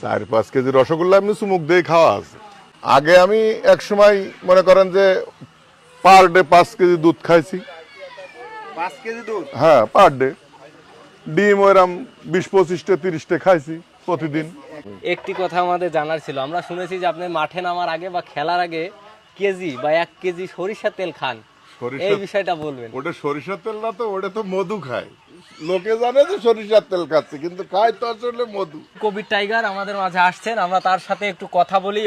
4-5 KG rasgulla এমনি চুমুক দিয়ে খাওয়া আছে। আগে আমি এক সময় মনে করেন যে পার ডে 5 কেজি দুধ খাইছি। 5 কেজি দুধ? হ্যাঁ, পার ডে। ডিম ওইরকম 20-25টা 30টা খাইছি প্রতিদিন। একটি কথা আমাদের জানার ছিল, আমরা শুনেছি যে আপনি মাঠে নামার আগে বা খেলার আগে কেজি বা 1 কেজি সরিষার তেল খান, এই বিষয়টা বলবেন। ওটা সরিষার তেল না, তো ওটা তো মধু খায়। লোকে জানে যে সরিষার তেল খাচ্ছে, কিন্তু খায় তো আসলে মধু। কবির টাইগার আমাদের মাঝে আসছেন, আমরা তার সাথে একটু কথা বলি।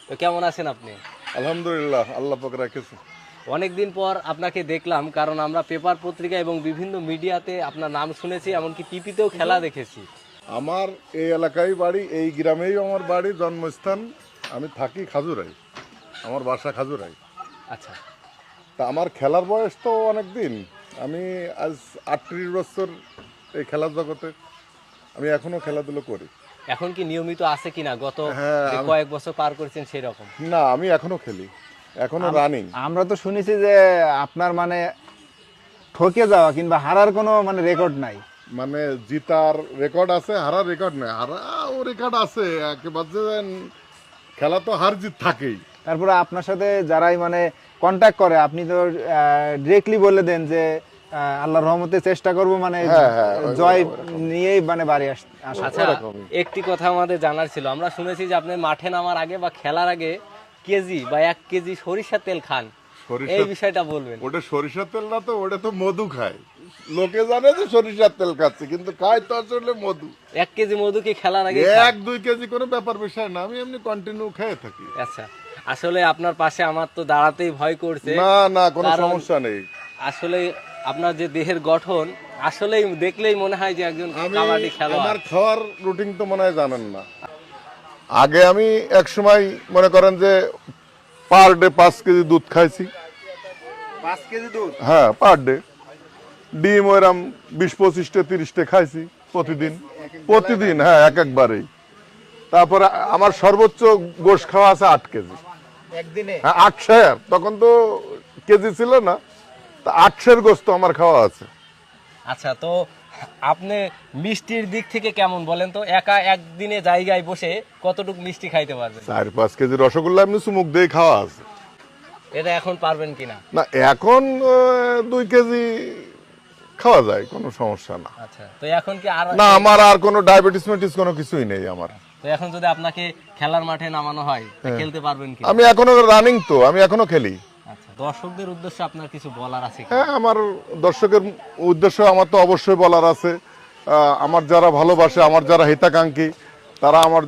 তো কেমন আছেন আপনি? আলহামদুলিল্লাহ, আল্লাহ পাক রাখেছে। অনেকদিন পর আপনাকে দেখলাম, কারণ আমরা পেপার পত্রিকা এবং বিভিন্ন মিডিয়াতে আপনার নাম শুনেছি, এমনকি টিভিতেও খেলা দেখেছি। আমার এই এলাকায় বাড়ি, এই গ্রামেই আমার বাড়ি, জন্মস্থান। আমি থাকি খাজুরাই, আমার বাসা খাজুরাই। আচ্ছা, তা আমার খেলার বয়স তো অনেক দিন। আমি আজ 38 বছর এই খেলার জগতে। আমি এখনো খেলাধুলো করি। এখন কি নিয়মিত আছে কিনা গত হ্যাঁ, যে কয়েক বছর পার করেছেন সেই রকম? না, আমি এখনো খেলি, এখনো রানিং। আমরা তো শুনেছি যে আপনার মানে ঠকে যাওয়া কিংবা হারার কোনো মানে রেকর্ড নাই। মানে জিতার রেকর্ড আছে, হারার রেকর্ড নেই। হারাও রেকর্ড আছে একেবারে। খেলা তো হার জিত থাকেই। তারপরে আপনার সাথে যারাই মানে কন্ট্যাক্ট করে, আপনি তো ডিরেক্টলি বলে দেন যে আল্লাহর রহমতে চেষ্টা করব, মানে জয় নিয়েই মানে বাড়ি আসা। আচ্ছা, একটি কথা আমাদের জানার ছিল, আমরা শুনেছি যে আপনি মাঠে নামার আগে বা খেলার আগে কেজি বা 1 কেজি সরিষার তেল খান, এই বিষয়টা বলবেন। ওটা সরিষার তেল না, তো ওটা তো মধু খায়। লোকে জানে যে সরিষার তেল খাচ্ছে, কিন্তু খায় তো আসলে মধু। 1 কেজি মধু কি খেলার আগে? 1-2 কেজি কোনো ব্যাপার বিষয় না, আমি এমনি কন্টিনিউ খেয়ে থাকি। আচ্ছা, আসলে আপনার পাশে আমার তো দাঁড়াতেই ভয় করছে। না না, কোনো কারণ সমস্যা নেই। আসলে আপনার যে দেহের গঠন, আসলেই দেখলেই মনে হয় যে একজন কাবাডি খেলোয়াড়। আমার খাওয়ার রুটিন তো মনে হয় জানেন না। আগে আমি এক সময় মনে করেন যে পার ডে 5 কেজি দুধ খাইছি। 5 কেজি দুধ? হ্যাঁ, পার ডে। ডিম ওইরকম 20-25টা 30টা খাইছি প্রতিদিন। হ্যাঁ, একবারেই। তারপরে আমার সর্বোচ্চ গোশ খাওয়া আছে 8 কেজি একদিনে? হ্যাঁ, 800। তখন তো কেজি ছিল না, তা 800 গোস্ত আমার খাওয়া আছে। আচ্ছা, তো আপনি মিষ্টির দিক থেকে কেমন বলেন তো? একা একদিনে জায়গায় বসে কতটুকু মিষ্টি খাইতে পারবেন? 4-5 কেজি রসগোল্লা এমনি চুমুক দিয়ে খাওয়া আছে। এটা এখন পারবেন কিনা? না, এখন 2 কেজি খাওয়া যায়, কোনো সমস্যা না। আচ্ছা, তো এখন কি আর না, আমার আর কোনো ডায়াবেটিস মেটিস কোনো কিছুই নেই আমার। তো এখন যদি আপনাকে খেলার মাঠে নামানো হয়, তা খেলতে পারবেন কি? আমি এখনো রানিং, তো আমি এখনো খেলি। আচ্ছা, দর্শকদের উদ্দেশ্যে আপনার কিছু বলার আছে কি? হ্যাঁ, আমার দর্শকের উদ্দেশ্য আমার তো অবশ্যই বলার আছে। আমার যারা ভালোবাসে, আমার যারা হিতাকাঙ্ক্ষী, তারা আমার